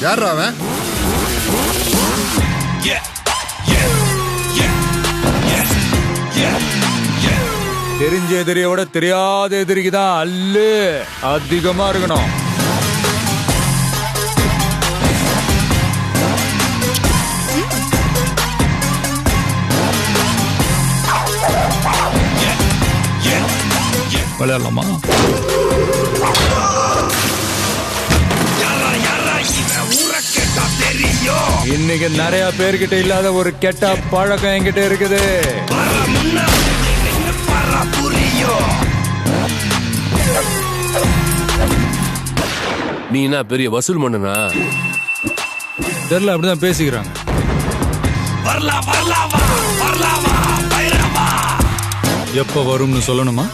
யாரா அவன்? தெரிஞ்ச எதிரியை விட தெரியாத எதிரிக்கு தான் அல்லு அதிகமா இருக்கணும். விளையாடலாமா? இன்னைக்கு நிறைய பேர்கிட்ட இல்லாத ஒரு கெட்ட பழக்கம் என்கிட்ட இருக்குது. நீ என்ன பெரிய வசூல் மன்னனா? தெரியல, அப்படிதான் பேசிக்கிறாங்க. எப்ப வரும்னு சொல்லணுமா?